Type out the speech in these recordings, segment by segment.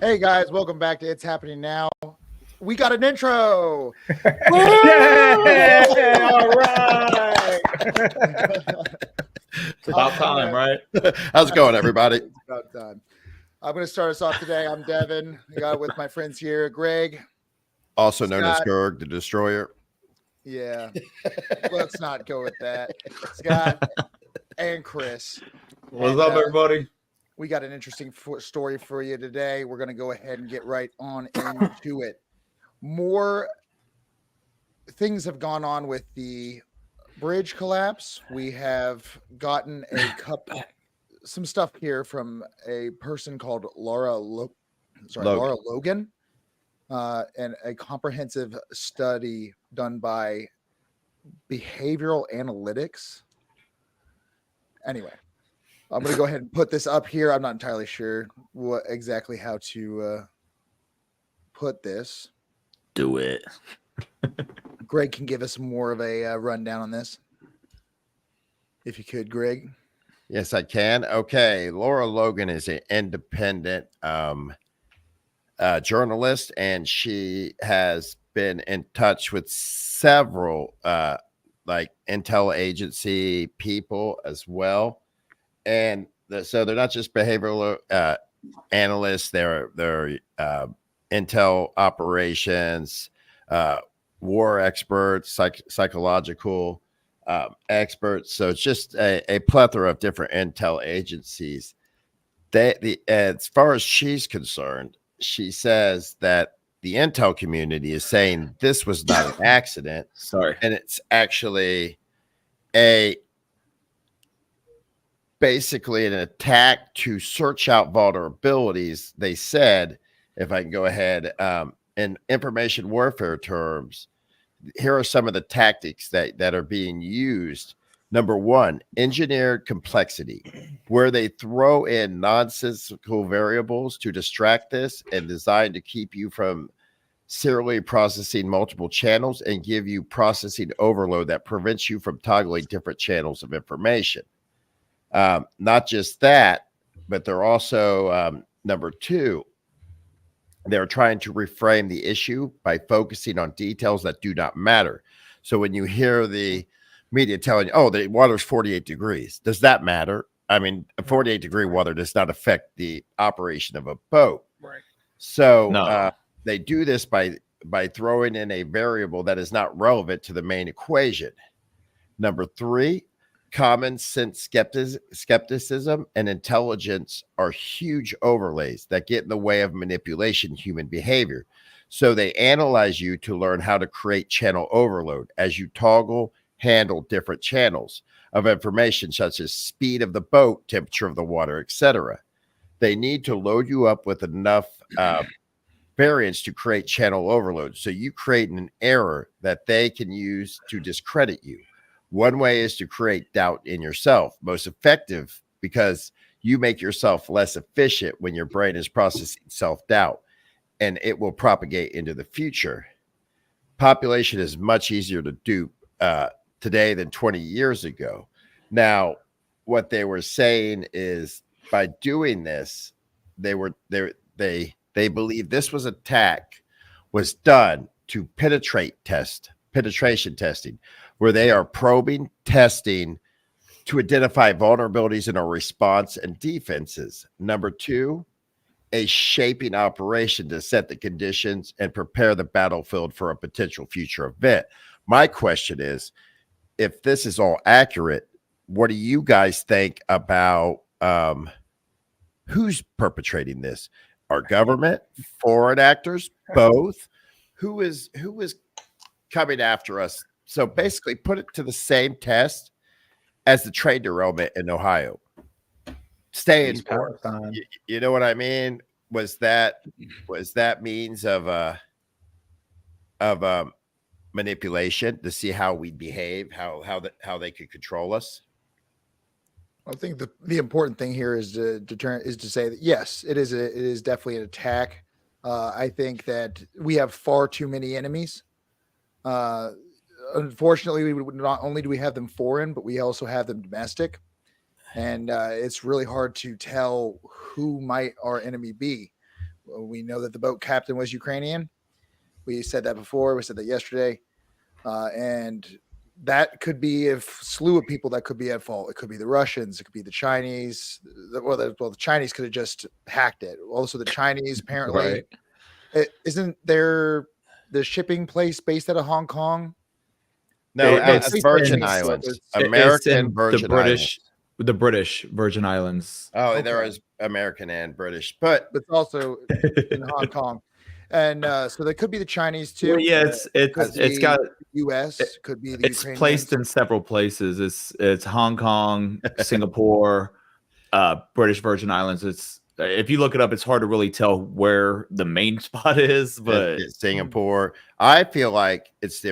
Hey guys, welcome back to It's Happening Now. We got an intro. Yeah! All right. It's about time, right? How's it going, everybody? It's about time. I'm going to start us off today. I'm Devin. I got with my friends here, Greg. Also known as Scott. Gerg, the Destroyer. Yeah, let's not go with that. Scott and Chris. What's up, everybody? We got an interesting story for you today. We're going to go ahead and get right on into it. More things have gone on with the bridge collapse. We have gotten some stuff here from a person called Laura Logan, and a comprehensive study done by behavioral analytics. Anyway, I'm going to go ahead and put this up here. I'm not entirely sure exactly how to put this. Do it. Greg can give us more of a rundown on this. If you could, Greg. Yes, I can. Okay. Laura Logan is an independent journalist, and she has been in touch with several like intel agency people as well. And so they're not just behavioral analysts, they're intel operations, war experts, psychological experts. So it's just a plethora of different intel agencies. As far as she's concerned, she says that the intel community is saying this was not an accident. Sorry. And it's actually basically an attack to search out vulnerabilities. They said, if I can go ahead, in information warfare terms, here are some of the tactics that are being used. Number one, engineered complexity, where they throw in nonsensical variables to distract this and designed to keep you from serially processing multiple channels and give you processing overload that prevents you from toggling different channels of information. Not just that, but they're also, number two, they're trying to reframe the issue by focusing on details that do not matter. So when you hear the media telling you, oh, the water's 48 degrees, does that matter? I mean, a 48-degree water does not affect the operation of a boat. Right. So No. they do this by throwing in a variable that is not relevant to the main equation. Number three, common sense skepticism and intelligence are huge overlays that get in the way of manipulation human behavior. So they analyze you to learn how to create channel overload as you handle different channels of information, such as speed of the boat, temperature of the water, etc. They need to load you up with enough variance to create channel overload. So you create an error that they can use to discredit you. One way is to create doubt in yourself, most effective because you make yourself less efficient when your brain is processing self-doubt, and it will propagate into the future. Population is much easier to dupe today than 20 years ago. Now, what they were saying is by doing this, they believe this was attack was done to penetration testing, where they are probing, testing to identify vulnerabilities in our response and defenses. Number two, a shaping operation to set the conditions and prepare the battlefield for a potential future event. My question is, if this is all accurate, what do you guys think about who's perpetrating this? Our government, foreign actors, both? Who is coming after us? So basically put it to the same test as the train derailment in Ohio. Staying power. You know what I mean? Was that means of manipulation to see how we behave, how they could control us? I think the important thing here is to say that yes, it is definitely an attack. I think that we have far too many enemies. Unfortunately, not only do we have them foreign, but we also have them domestic, and it's really hard to tell who might our enemy be. We know that the boat captain was Ukrainian. We said that before. We said that yesterday. And that could be a slew of people that could be at fault. It could be the Russians. It could be the Chinese. The Chinese could have just hacked it. Also, the Chinese apparently isn't there the shipping place based out of Hong Kong? No, It's it's Virgin in- Islands, It's in American Virgin British, Islands. the British Virgin Islands. Oh, Okay. there is American and British, but It's also in Hong Kong. And so they could be the Chinese too. Well, yeah, it's got U.S. Could be the it's Ukrainians. placed in several places. It's Hong Kong, Singapore, British Virgin Islands. It's if you look it up, it's hard to really tell where the main spot is. But it's Singapore. I feel like it's the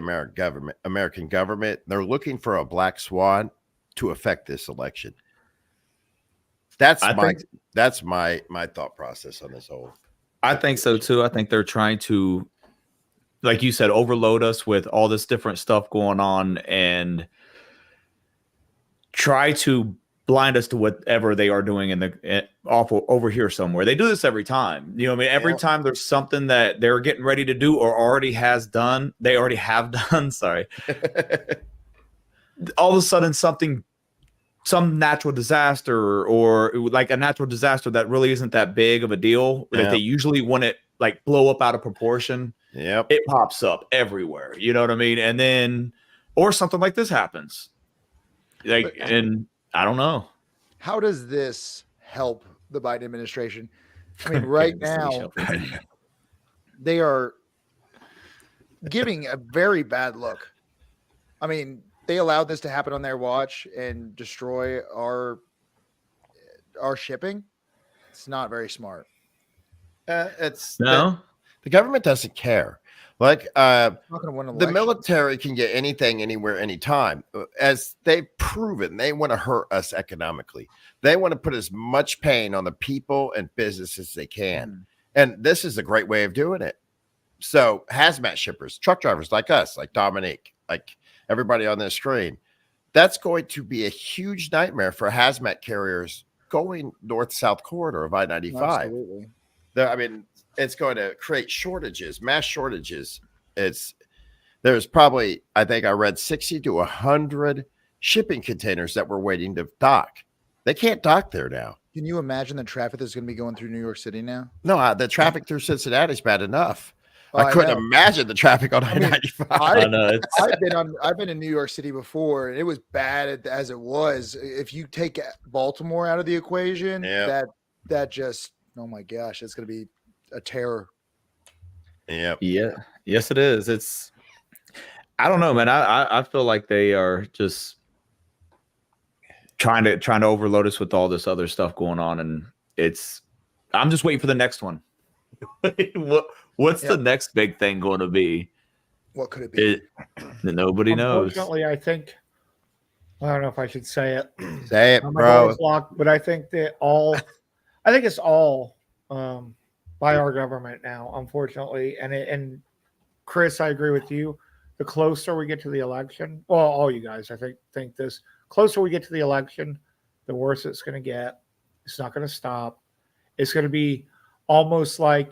American government. They're looking for a black swan to affect this election. That's my thought process on this whole. I think so too. I think they're trying to, like you said, overload us with all this different stuff going on and try to blind us to whatever they are doing in the over here somewhere. They do this every time. You know what I mean? Every time there's something that they're getting ready to do or already have done. Sorry. All of a sudden some natural disaster or like a natural disaster that really isn't that big of a deal that they usually want it like blow up out of proportion. Yep. It pops up everywhere. You know what I mean? And then, or something like this happens. And I don't know. How does this help the Biden administration? I mean, right now they are giving a very bad look. I mean, they allowed this to happen on their watch and destroy our shipping. It's not very smart. The government doesn't care. Like Not gonna win an the election. military can get anything, anywhere, anytime. As they've proven, they want to hurt us economically. They want to put as much pain on the people and businesses as they can. And this is a great way of doing it. So hazmat shippers, truck drivers like us, like Dominique, like everybody on this screen, that's going to be a huge nightmare for hazmat carriers going north-south corridor of I-95. Absolutely. I mean, it's going to create shortages, mass shortages. There's probably, I think I read 60 to 100 shipping containers that were waiting to dock. They can't dock there now. Can you imagine the traffic that's going to be going through New York City now? No, the traffic through Cincinnati is bad enough. Oh, I couldn't know. imagine the traffic on I-95. I've been in New York City before, and it was bad as it was. If you take Baltimore out of the equation, that just, oh my gosh, it's going to be a terror. Yeah. Yes, it is. I don't know, man. I feel like they are just trying to overload us with all this other stuff going on, and I'm just waiting for the next one. What's the next big thing going to be? What could it be? Nobody knows. Unfortunately, I think I don't know if I should say it. Say it, My bro. door is locked, but I think it's all by our government now, unfortunately. And Chris, I agree with you. The closer we get to the election, well, all you guys, I think this closer we get to the election, the worse it's going to get. It's not going to stop. It's going to be almost like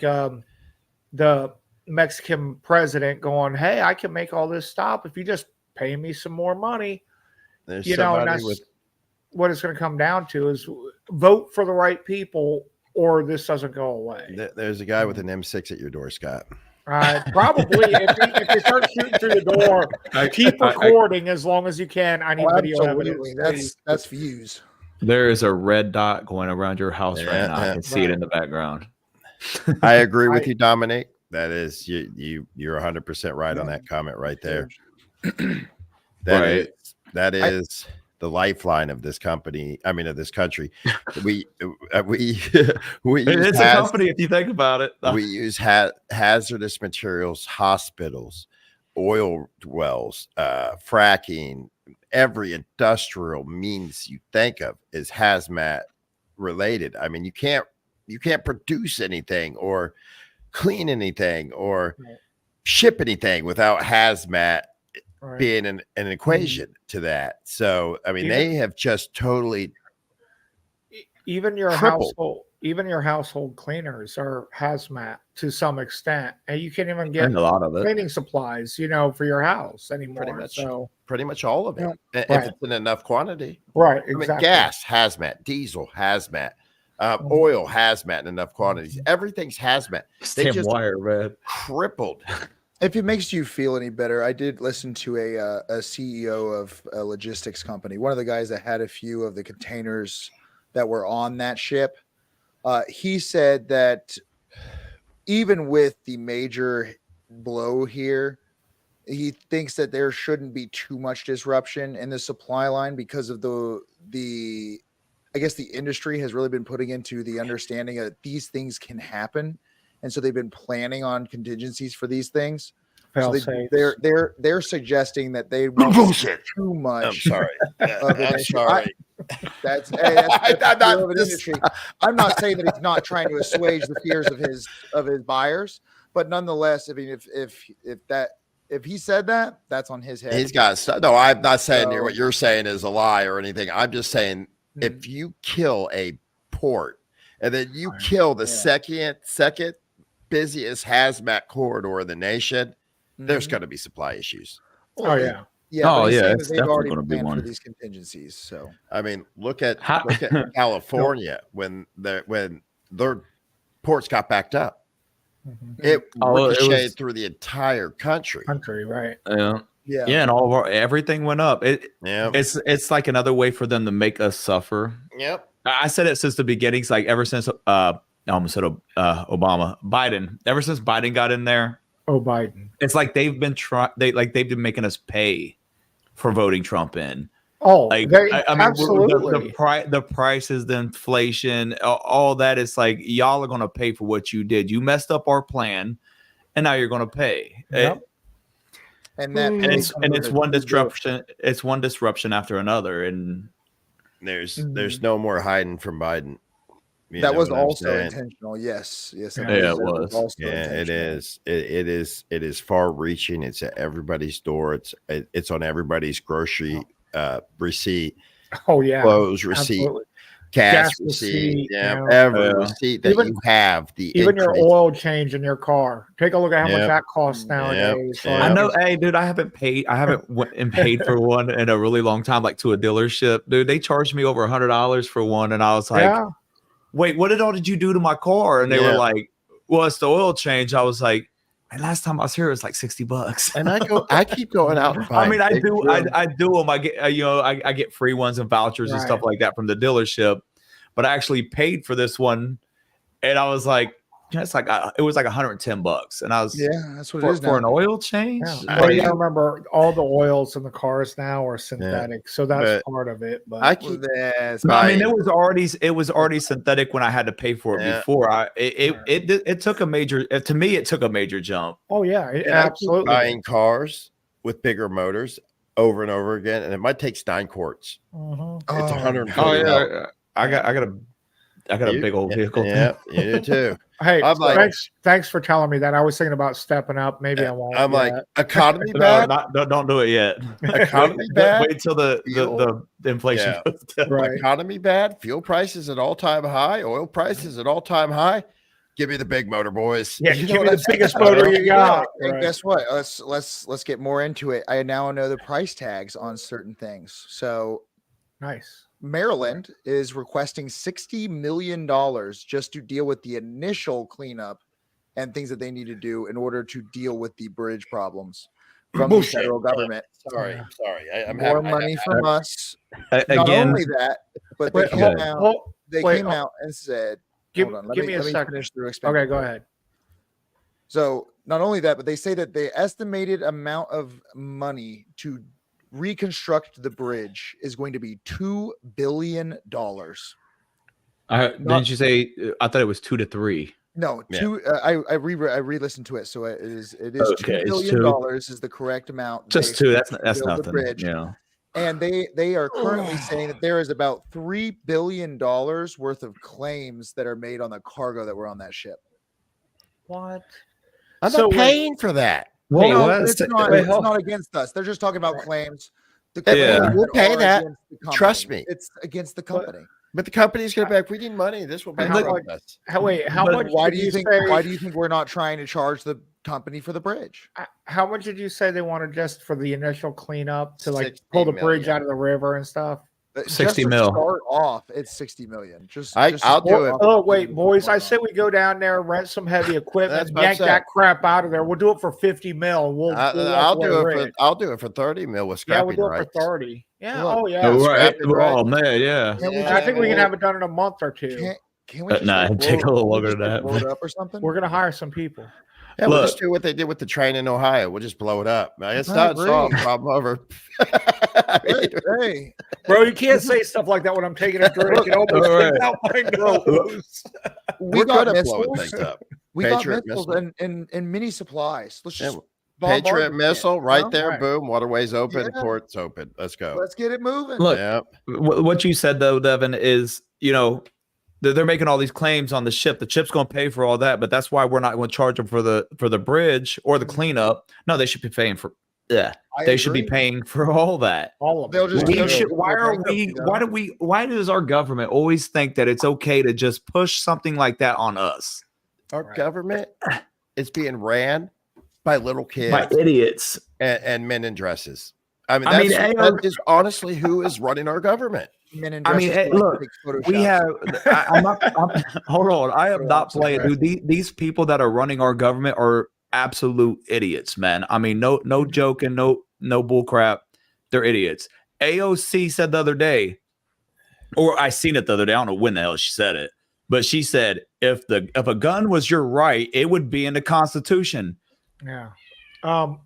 the Mexican president going, "Hey, I can make all this stop if you just pay me some more money." There's And that's what it's going to come down to is vote for the right people, or this doesn't go away. There's a guy with an M6 at your door, Scott. Probably if you start shooting through the door, keep recording as long as you can. I need video Absolutely. evidence. That's views. There is a red dot going around your house right now. I can see it in the background. I agree with you, Dominic. That is you're 100% right on that comment right there. That is the lifeline of this company. I mean, of this country. We It's a company if you think about it. We use hazardous materials, hospitals, oil wells, fracking. Every industrial means you think of is hazmat related. I mean, you can't produce anything or clean anything or ship anything without hazmat being an equation to that. So, I mean, they have just totally even your Tripled. household cleaners are hazmat to some extent, and you can't even get And a lot of it. cleaning supplies, for your house anymore. Pretty much all of it, Yeah. if Right. it's in enough quantity. Right, I mean, exactly. gas, hazmat, diesel, hazmat, oil, hazmat in enough quantities. Everything's hazmat. They Damn just wire, man. crippled. If it makes you feel any better, I did listen to a CEO of a logistics company, one of the guys that had a few of the containers that were on that ship. He said that even with the major blow here, he thinks that there shouldn't be too much disruption in the supply line because of the I guess the industry has really been putting into the understanding that these things can happen. And so they've been planning on contingencies for these things. So they're suggesting that they won't Bullshit. too much. I'm sorry. of an I'm issue. sorry. That's the fear of an industry. I'm not saying that he's not trying to assuage the fears of his buyers, but nonetheless, I mean, if he said that, that's on his head. He's got stuff. No, I'm not saying So- what you're saying is a lie or anything. I'm just saying if you kill a port and then you kill the second busiest hazmat corridor in the nation, there's going to be supply issues. Oh yeah. Yeah. Oh, but he's yeah, saying it's that they've already definitely gonna be planned for one. these contingencies. So I mean, look at California when their ports got backed up. It ricocheted through the entire country. Right. Yeah, and all of everything went up. It's like another way for them to make us suffer. Yep. I said it since the beginning. It's like ever since I almost said Biden. Ever since Biden got in there, Biden. it's like they've been they've been making us pay for voting Trump in. Oh, like I mean, absolutely. the prices, the inflation, all that. It's like y'all are going to pay for what you did. You messed up our plan, and now you're going to pay. Yep. It's one disruption. It's one disruption after another, and there's no more hiding from Biden. That was also intentional. Yes. Yeah, it was. It is. It is far reaching. It's at everybody's door. It's on everybody's grocery receipt. Oh yeah. Clothes receipt. Absolutely. Gas receipt. Every receipt that you have. Even your oil change in your car. Take a look at how much that costs nowadays. I know. Hey, dude, I haven't paid for one in a really long time, like to a dealership. Dude, they charged me over $100 for one, and I was like, wait, what did you do to my car? And they were like, well, it's the oil change. I was like, and last time I was here, it was like $60. And I keep going out and buying. I mean, I do them. I get, I get free ones and vouchers and stuff like that from the dealership, but I actually paid for this one. And I was like, it's like, it was like $110. And I was, that's what it is for an oil change. Yeah. Well, you gotta remember all the oils in the cars now are synthetic. So that's part of it. But I mean, it was already synthetic when I had to pay for it before. It took a major, to me, it took a major jump. Oh yeah, absolutely. Buying cars with bigger motors over and over again, and it might take 9 quarts. It's 140. Oh yeah, I got a big old vehicle. Yeah, you do too. Hey, thanks for telling me that. I was thinking about stepping up. Maybe I won't. I'm like, economy bad? Don't do it yet. Economy bad? Wait till the inflation goes down. Right. Economy bad? Fuel prices at all-time high? Oil prices at all-time high? Give me the big motor, boys. Yeah, give me the biggest motor you got. And guess what? Let's get more into it. I now know the price tags on certain things. So nice. Maryland is requesting $60 million just to deal with the initial cleanup and things that they need to do in order to deal with the bridge problems from the federal government. Sorry. I'm more money from us. Again, not only that, but they came out and said, give me a second. Okay, go ahead. So not only that, but they say that the estimated amount of money to reconstruct the bridge is going to be $2 billion. Didn't you say? I thought it was 2 to 3. No, two. I re-listened to it, so it is $2 billion is the correct amount. Just 2. That's nothing. Bridge. Yeah. And they are currently saying that there is about $3 billion worth of claims that are made on the cargo that were on that ship. What? I'm not paying for that. Well, it's not against us. They're just talking about claims. We'll pay that. Trust me. It's against the company. But the company's going to be like, we need money. This will bankrupt us. How But much? Why did do you think? say, Why do you think we're not trying to charge the company for the bridge? How much did you say they wanted just for the initial cleanup to like 60 pull the bridge million. out of the river and stuff? 60 just to mil. start off, it's 60 million. I'll do it. Oh wait, boys! I say we go down there, rent some heavy equipment, That's what I'm yank saying. that crap out of there. We'll do it for 50 mil. We'll I'll walk do away it rich. I'll do it for 30 mil with Yeah, scrapping we'll do it rights. for 30. Yeah. Look, Oh yeah. Right. Scrapping Oh rights. man, yeah. I think we can have it done in a month or two. Can we just Nah, like, it'd take a little can we longer just, than like, that, blow it but- up or something? We're gonna hire some people. Yeah, we'll Look. just do what they did with the train in Ohio. We'll just blow it up. It's I not agree. solved. Problem over. I mean, Hey, Bro, you can't say stuff like that when I'm taking a drink. It almost All right. came out my nose. we we're got good at blowing missiles. things up. We got Patriot missiles missile. and mini supplies. Let's Yeah, just bombard Patriot the missile shit, right you know? there. Right. Boom. Waterways open. Yeah. Ports open. Let's go. Let's get it moving. Look, Yep. what you said though, Devin, is they're making all these claims on the ship. The ship's going to pay for all that, but that's why we're not going to charge them for the bridge or the cleanup. No, they should be paying for. Yeah, I they should be agree. paying for all that. All of They'll it. just We they'll should, just why go are bankrupt, we? you know? Why does our government always think that it's okay to just push something like that on us Our Right. government is being ran by little kids by idiots? and men in dresses. I mean, I mean, that is honestly who is running our government. Men in I mean, dresses hey, who like look, to take We Photoshops. have. I'm not. Hold on. I am not Photoshop's playing, correct. dude. These people that are running our government are absolute idiots, man. I mean, no joking, no bull crap. They're idiots. AOC said the other day, or I seen it the other day. I don't know when the hell she said it, but she said if a gun was your right, it would be in the Constitution. Yeah.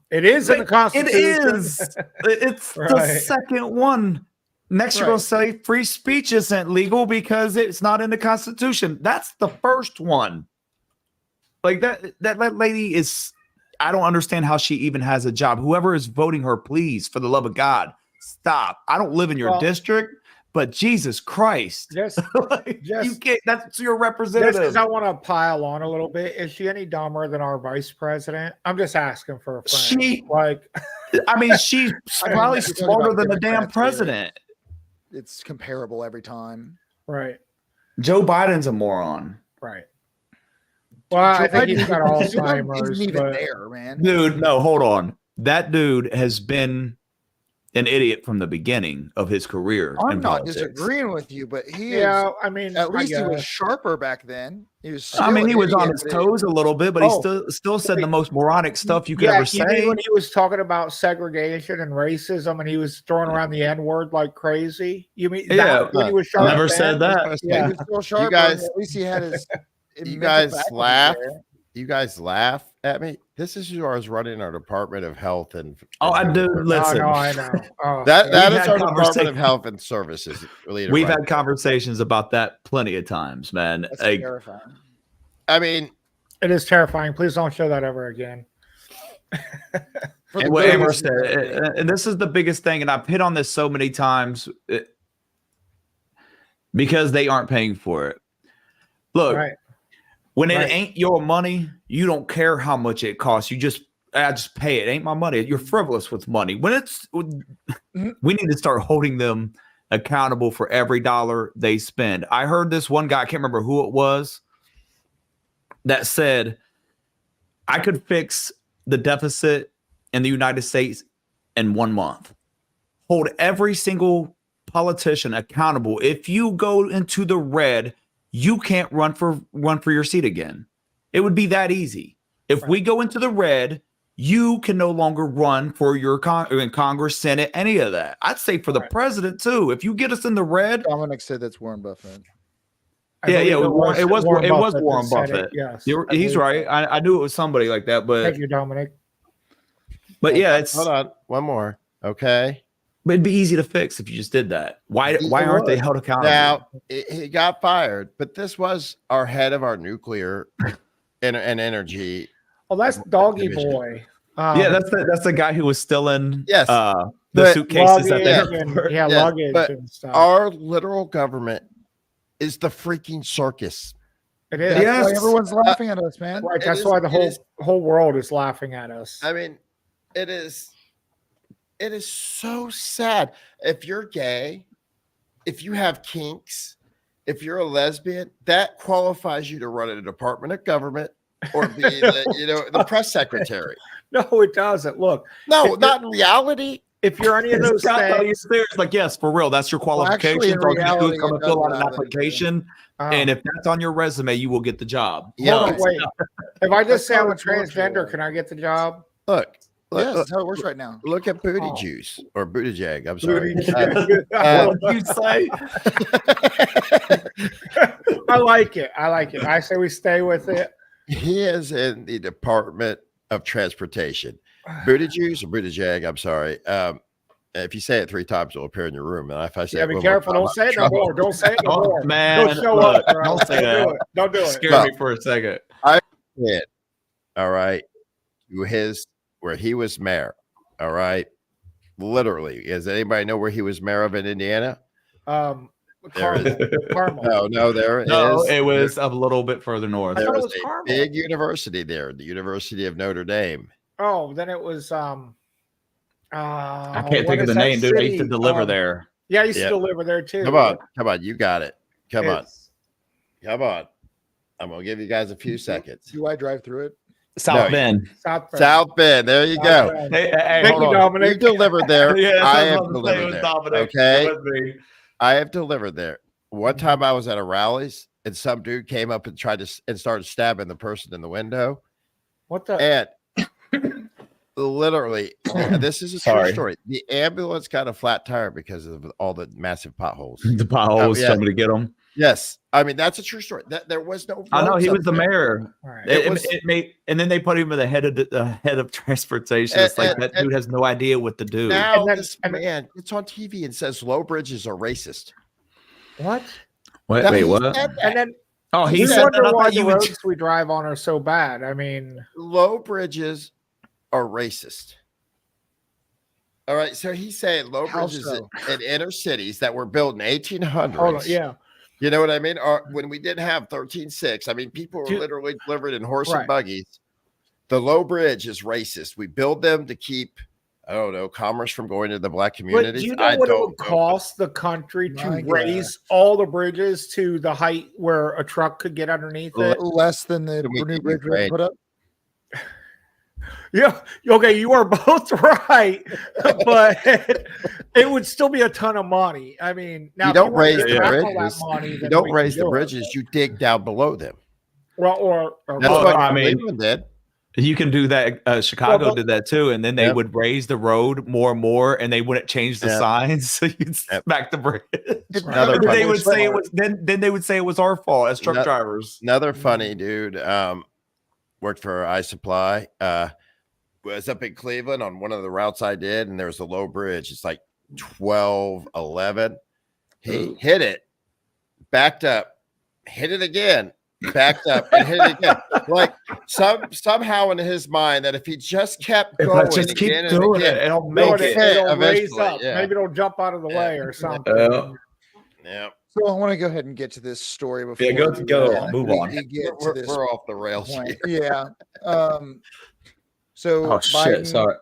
It is in the Constitution. It is. It's the Right. second one. Next, you're Right. gonna say free speech isn't legal because it's not in the Constitution. That's the first one. Like that lady is. I don't understand how she even has a job. Whoever is voting her, please, for the love of God, stop. I don't live in your Well- district, but Jesus Christ, Just Like, you just- can't. That's your because representative. I want to pile on a little bit. Is she any dumber than our vice president? I'm just asking for a friend. She- Like, I mean, she's I mean, probably you're talking smarter about than the damn Democrats here. president. It's comparable every time. right, Joe Biden's a moron. right. Well, I Joe think he's Biden got isn't Alzheimer's. even But there, man. Dude, no, hold on. That dude has been an idiot from the beginning of his career. I'm in not politics. disagreeing with you, but he yeah, is. I mean, At least he was guess. sharper back then. He was. I still mean, an he was on idiot, his but toes a little bit, but he Oh, still said the wait. most moronic stuff you could Yeah, ever you mean say. when he was talking about segregation and racism, and he was throwing around the N word like crazy. You mean Yeah, that when he was sharp? Never then? said that. He Yeah. was still sharper. guys- At least he had his. You mental guys faculties laugh. there. You guys laugh at me. This is who is running our Department of Health and. Oh, I do. Oh, Listen, no, I know. Oh, That yeah. that We've is had our Department conversation- of Health and Services leader. we've right had conversations about that plenty of times, man. That's Like, terrifying. I mean, It is terrifying. Please don't show that ever again. For and the what good of Amber us, said, and this is the biggest thing, and I've hit on this so many times because they aren't paying for it. Look, Right. when it Right. ain't your money, you don't care how much it costs. You just pay it. It ain't my money. You're frivolous with money. When it's, we need to start holding them accountable for every dollar they spend. I heard this one guy, I can't remember who it was, that said, I could fix the deficit in the United States in 1 month. Hold every single politician accountable. If you go into the red, you can't run for your seat again. It would be that easy. If we go into the red, you can no longer run for your in Congress, Senate, any of that. I'd say for the Right. president too. If you get us in the red, Dominic said that's Warren Buffett. I Yeah, believe it was Warren that said it. Buffett. Yes, he's I right. believe I knew it was somebody like that, so. but Thank you, Dominic. yeah, it's hold on, one more. Okay. but it'd be easy to fix if you just did that. Why aren't they held accountable? Now he got fired, but this was our head of our nuclear and energy. Well, that's Doggy Division. Boy. Yeah, that's the guy who was still in Yes, the but suitcases at the luggage airport. and, yeah, Yeah, luggage but and stuff. our literal government is the freaking circus. It is. That's Yes. why everyone's laughing at us, man. Right. It That's is- why the it whole world is laughing at us. I mean, it is so sad. If you're gay, if you have kinks, if you're a lesbian, that qualifies you to run a department of government or be the press secretary. No, it doesn't. Look, No, If not in reality. if you're any of those Scott, are you things, serious? Like, yes, for real. That's your qualifications. in All you have to do is reality, come it and fill does out an allow them to. application. And if that's on your resume, you will get the job. hold on, Yo, wait. If I just say I'm a That's how it's transgender, working. can I get the job? look, Yes, that's how it works right now. look at Booty Oh. Juice or Booty Jag. I'm sorry. What did you say? I like it. I say we stay with it. He is in the Department of Transportation. Booty Juice or Booty Jag. I'm sorry. If you say it 3 times, it'll appear in your room. And if I say Yeah, it be one more careful. time, Don't say I'm it no in trouble. more. Don't say it no Oh, more. man, Don't show look, up, bro. don't say that. Don't do it. Scare me for a second. Yeah. All right. To where he was mayor. All right. Literally. Does anybody know where he was mayor of in Indiana? There it Carmel. No, there No, is. it was a little bit further north. I There thought it was was a Carmel. big university there, the University of Notre Dame. Oh, then it was I can't think of the name, dude. I used to deliver there. Yeah, I used Yeah. to deliver there too. Come on, you got it. Come on. It's- I'm gonna give you guys a few seconds. Do I drive through it? South No, Bend. South Bend. South Bend, there you go. Bend. Hey, Thank hold you, on. You Dominic. delivered there. Yeah, that's I what have was about to say, it delivered was there. Dominic. Okay, It was me. I have delivered there. One time I was at a rallies and some dude came up and started stabbing the person in the window. What the? And literally, this is a true Sorry. story. The ambulance got a flat tire because of all the massive potholes. The potholes, yeah. somebody get them. Yes, I mean that's a true story. That there was no. I know roads he up was the there. mayor. All right. It made, and then they put him in the head of transportation. It's like that dude has no idea what to do. Now And then- this man gets on TV and says low bridges are racist. What? Wait, Now, wait, he what? said that. And then Oh, he we said that. wonder I why thought the you would. roads we drive on are so bad. I mean, Low bridges are racist. All right, so he's saying low How bridges so? in inner cities that were built in 1800s. hold on, yeah. You know what I mean? Or when we didn't have 13.6, I mean, people were Dude. literally delivered in horse Right. and buggies. The low bridge is racist. We build them to keep, I don't know, commerce from going to the black But communities. do you know I what it don't would know. cost the country to My raise all the bridges to the height where a truck could get underneath it? Less than the Can we new give bridge we Ukraine- put up. Yeah. Okay, you are both right, but it would still be a ton of money. I mean, now You if don't want to raise the tackle that bridges. money, You then don't we can raise the do it. bridges. You dig down below them. Well, or That's Well, what I mean- Cleveland did. You can do that. Chicago Well, did that too, and then they Yep. would raise the road more and more, and they wouldn't change the Yep. signs, so you'd Yep. smack the bridge. Another And then they funny would say it story. was then they would say it was our fault as truck No- drivers. Another funny dude worked for iSupply. Was up in Cleveland on one of the routes I did, and there was a low bridge. It's like 12, 11. He hit it, backed up, hit it again, backed up, and hit it again. Like somehow in his mind that if he just kept If going I just keep again and doing again, it, it'll no, make it, it. it'll raise eventually, up. yeah. Maybe it'll jump out of the Yeah. way or something. yeah, So I want to go ahead and get to this story before Yeah, go- we, go, move on. we get to we're, this we're off the rails. point. here. Yeah. So Oh shit! Biden-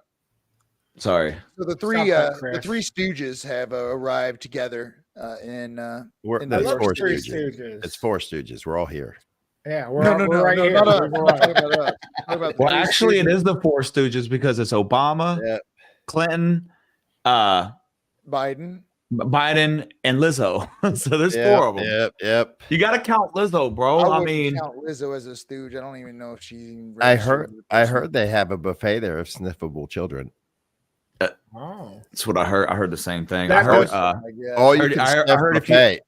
Sorry. So the Stop that, the Chris. three Stooges have arrived together in. We're, In I the it's love four Three Stooges. Stooges. It's four Stooges. We're all here. Yeah, we're, No, we're right here. not us. We're I'm not right. talking about us. I'm talking about the Well, Three actually, it Stooges. is the Four Stooges because it's Obama, Yeah. Clinton, Biden. Biden, and Lizzo. So there's four of them. Yep. You got to count Lizzo, bro. I wouldn't mean, count Lizzo as a stooge. I don't even know if she's. even I registered heard. as a person. They have a buffet there of sniffable children. Oh. that's what I heard. I heard the same thing. That I heard. goes- I guess. All you heard- can I sniff heard if you- buffet.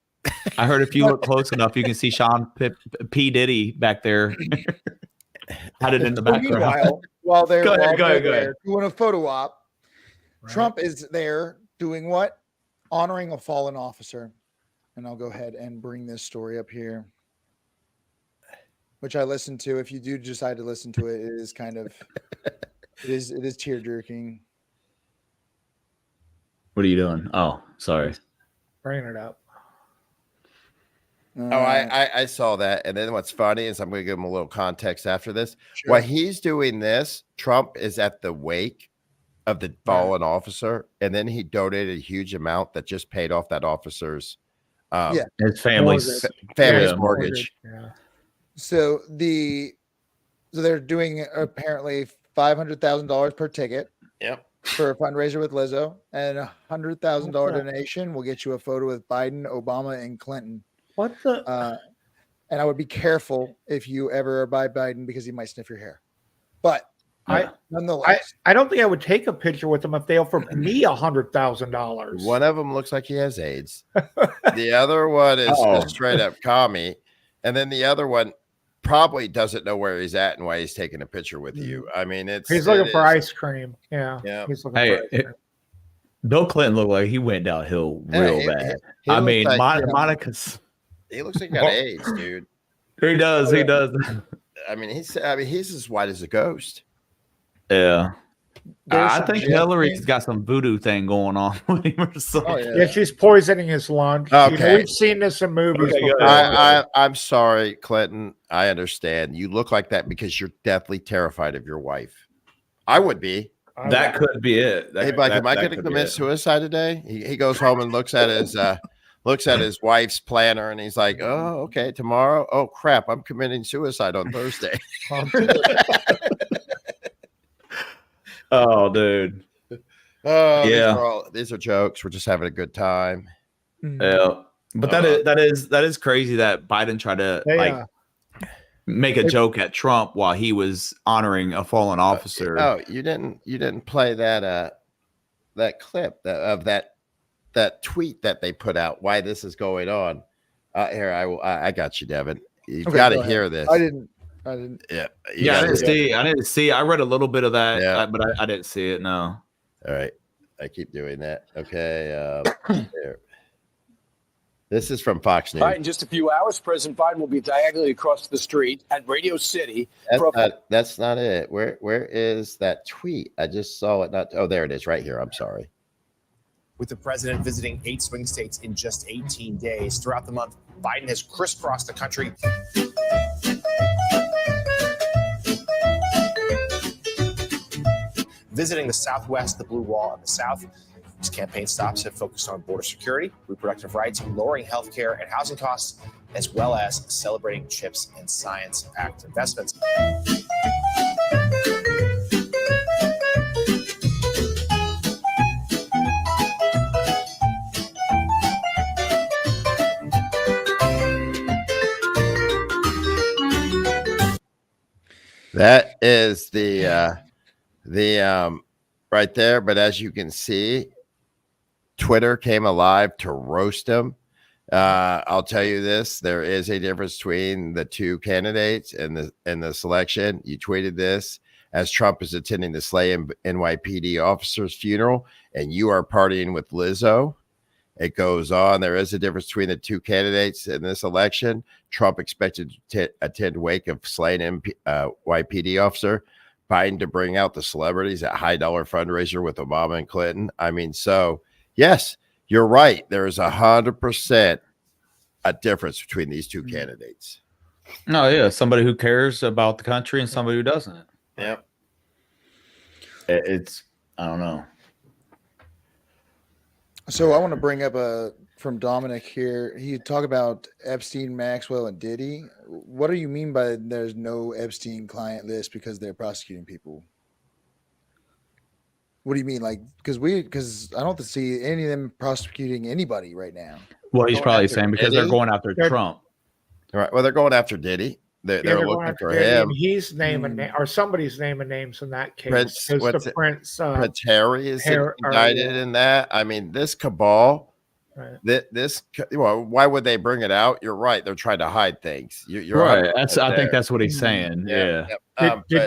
I heard if you look close enough, you can see Sean P. Diddy back there, had it in the So background. meanwhile, while they're, Go ahead, while go they're ahead, go ahead. there doing a photo op, Right. Trump is there doing what? Honoring a fallen officer. And I'll go ahead and bring this story up here, which I listened to. If you do decide to listen to it, it is kind of, it is tear jerking. What are you doing? Oh, sorry. Bringing it up. Oh, I saw that. And then what's funny is I'm going to give him a little context after this. Sure. While he's doing this, Trump is at the wake of the fallen officer, and then he donated a huge amount that just paid off that officer's Yeah. His family's family's Yeah. mortgage. Yeah. So they're doing apparently $500,000 per ticket Yep. for a fundraiser with Lizzo, and $100,000 What's that? donation will get you a photo with Biden, Obama, and Clinton. What the? And I would be careful if you ever are by Biden because he might sniff your hair. But nonetheless, I don't think I would take a picture with them if they offered me $100,000. One of them looks like he has AIDS. The other one is a straight up commie. And then the other one probably doesn't know where he's at and why he's taking a picture with you. I mean, he's looking for ice cream. Yeah. Yeah. He's looking for ice cream. Bill Clinton looked like he went downhill real bad. he I looks mean, like, Monica's. he looks like he got AIDS, dude. He does. He does. I mean, he's as white as a ghost. Yeah. there's I some think shit- Hillary's got some voodoo thing going on with him or something. Oh, Yeah, she's poisoning his lunch. Okay. We've seen this in movies. Okay, before. I'm sorry, Clinton. I understand. You look like that because you're deathly terrified of your wife. I would be. That could be it. Hey, like, am I going to commit suicide today? He goes home and looks at his wife's planner, and he's like, "Oh, okay, tomorrow. Oh, crap, I'm committing suicide on Thursday." Oh, dude. Oh, Yeah. these are jokes. We're just having a good time. Yeah. But that is crazy that Biden tried to make a joke at Trump while he was honoring a fallen officer. Oh, you didn't play that clip of that tweet that they put out. Why this is going on? Here, I got you, Devin. You've got to hear this. I didn't. Yeah. I didn't see. I read a little bit of that, Yeah. but I didn't see it. No. All right. I keep doing that. Okay. There. This is from Fox News. All right, in just a few hours, President Biden will be diagonally across the street at Radio City. That's not it. Where is that tweet? I just saw it. Oh, there it is, right here. I'm sorry. With the president visiting 8 swing states in just 18 days. Throughout the month, Biden has crisscrossed the country. Visiting the Southwest, the Blue Wall, and the South. His campaign stops have focused on border security, reproductive rights, lowering healthcare and housing costs, as well as celebrating CHIPS and Science Act investments. That is the right there. But as you can see, Twitter came alive to roast him. I'll tell you this: there is a difference between the two candidates and the selection. You tweeted this as Trump is attending the Slay NYPD officer's funeral, and you are partying with Lizzo. It goes on. There is a difference between the two candidates in this election. Trump expected to attend wake of slain NYPD officer. Biden to bring out the celebrities at high dollar fundraiser with Obama and Clinton. I mean, so yes, you're right. There is 100% a difference between these two candidates. No, yeah, somebody who cares about the country and somebody who doesn't. Yep. It's I don't know. So I want to bring up from Dominic here. He talked about Epstein, Maxwell, and Diddy. What do you mean by there's no Epstein client list because they're prosecuting people? What do you mean? Like, because I don't see any of them prosecuting anybody right now. Well, he's Going probably after saying because they're Diddy? going after Trump. All right. Well, they're going after Diddy. They're looking for him. He's naming or somebody's naming names in that case. Prince, Because the Prince Prince Harry is Harry- indicted in that. I mean, this cabal. Right. Well, why would they bring it out? You're right. They're trying to hide things. You're Right. 100% I think there. that's what he's saying. Yeah. Yep.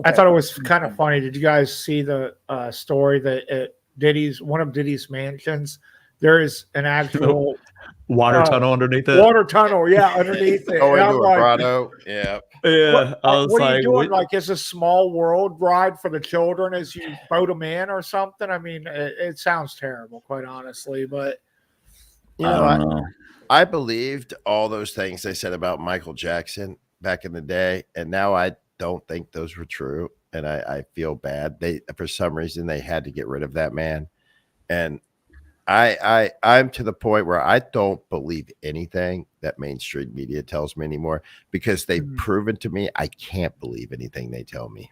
I thought it was kind of funny. Did you guys see the story that at one of Diddy's mansions, there is an actual Water tunnel underneath it. water tunnel, underneath it. Going And I'm to a like, grotto. Yeah. Yeah. I was what are like, you doing? Like, is a small world ride for the children as you boat them in or something? I mean, it sounds terrible, quite honestly. But You know, I believed all those things they said about Michael Jackson back in the day, and now I don't think those were true, and I feel bad. For some reason, they had to get rid of that man, and I'm to the point where I don't believe anything that mainstream media tells me anymore because they've proven to me I can't believe anything they tell me.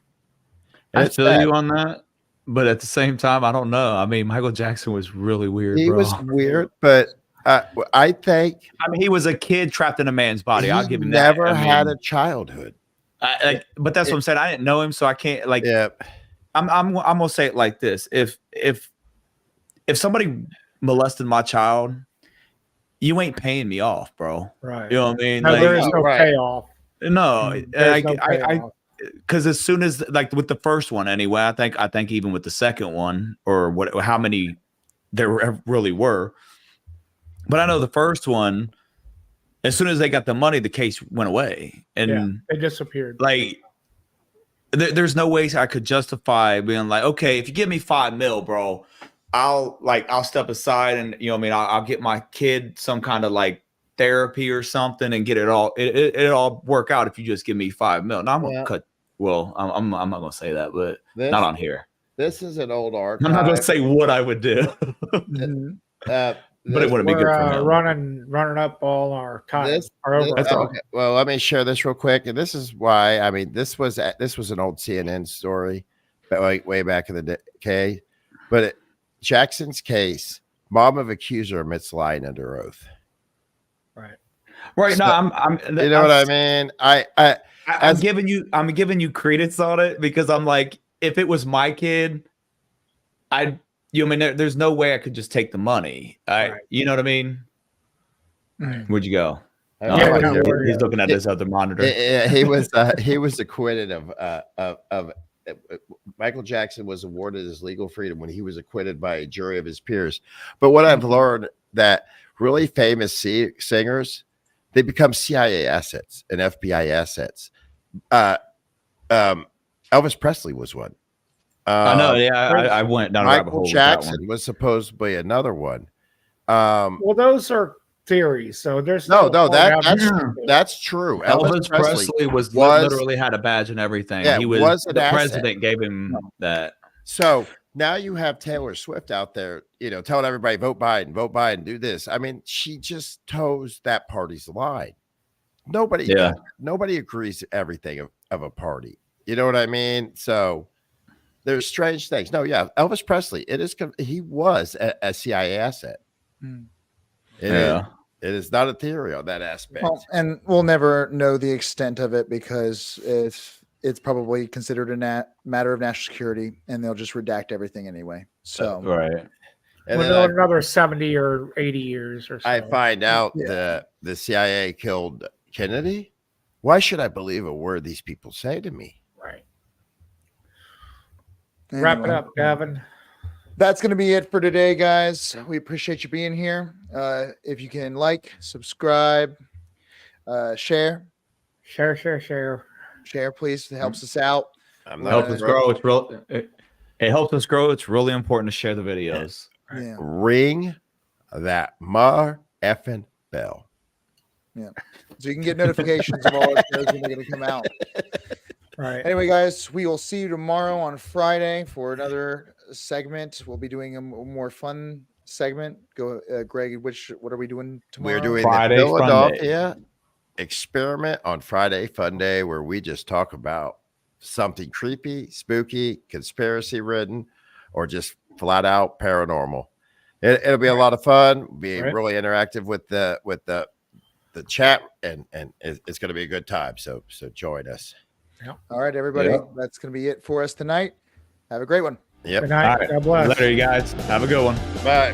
And I it's feel sad. you on that, but at the same time, I don't know. I mean, Michael Jackson was really weird, He bro. was weird, but I think I mean, he was a kid trapped in a man's body. I'll he give him never that. I had mean, a childhood. but that's what I'm saying. I didn't know him, so I can't like. Yeah, I'm gonna say it like this: if somebody molested my child, you ain't paying me off, bro. Right. You know what I mean? No, there is Like, no right. payoff. no, There's no I payoff. because as soon as like with the first one anyway, I think even with the second one or what, how many there really were, but I know the first one, as soon as they got the money, the case went away, and It disappeared. like there's no way I could justify being like, okay, if you give me $5 million, bro, I'll step aside and you know what I mean, I'll get my kid some kind of like therapy or something and get it all all work out if you just give me $5 million. Now I'm gonna cut. Well, I'm not gonna say that, but not on here. This is an old archive. I'm not gonna say what I would do, but it wouldn't be good for him. running up all our time. Okay. Well, let me share this real quick, and this is why. I mean, this was an old CNN story, but way back in the day. But Jackson's case, mom of accuser admits lying under oath. Right. So, No, I'm. You know what I mean? I'm giving you credence on it because I'm like, if it was my kid, you know, I mean, there's no way I could just take the money. You know what I mean? Where'd you go? He's looking at his other monitor. He was acquitted of Michael Jackson was awarded his legal freedom when he was acquitted by a jury of his peers. But what I've learned that really famous singers, they become CIA assets and FBI assets. Elvis Presley was one. I know. Yeah, I went down a rabbit hole. Michael Jackson was supposedly another one. Well, those are theories, so there's that's true. Elvis Presley was literally had a badge and everything. Yeah, he was the asset. president gave him that. So now you have Taylor Swift out there, you know, telling everybody vote Biden, do this. I mean, she just toes that party's line. Nobody agrees to everything of a party. You know what I mean? So there's strange things. No, yeah, Elvis Presley. He was a CIA asset. It is not a theory on that aspect. Well, and we'll never know the extent of it because it's probably considered a matter of national security, and they'll just redact everything anyway. So right. And then another 70 or 80 years or so. I find out the CIA killed Kennedy. Why should I believe a word these people say to me? Right. Anyway, Wrap it up, Gavin. That's going to be it for today, guys. We appreciate you being here. If you can subscribe, share, please. It helps us out. I'm It not helps us grow. It's real. It helps us grow. It's really important to share the videos. Yeah. Ring that effing bell. Yeah. So you can get notifications of all our shows when they're going to come out. Right. Anyway, guys, we will see you tomorrow on Friday for another segment. We'll be doing a more fun segment. Go, Greg. What are we doing tomorrow? We're doing Friday the Philadelphia experiment on Friday Fun Day, where we just talk about something creepy, spooky, conspiracy ridden, or just flat out paranormal. It'll be a lot of fun. Be really interactive with the chat, and it's going to be a good time. So join us. Yep. All right, everybody. That's going to be it for us tonight. Have a great one. Yep. Good night. Right. God bless. Later, you guys. Have a good one. Bye.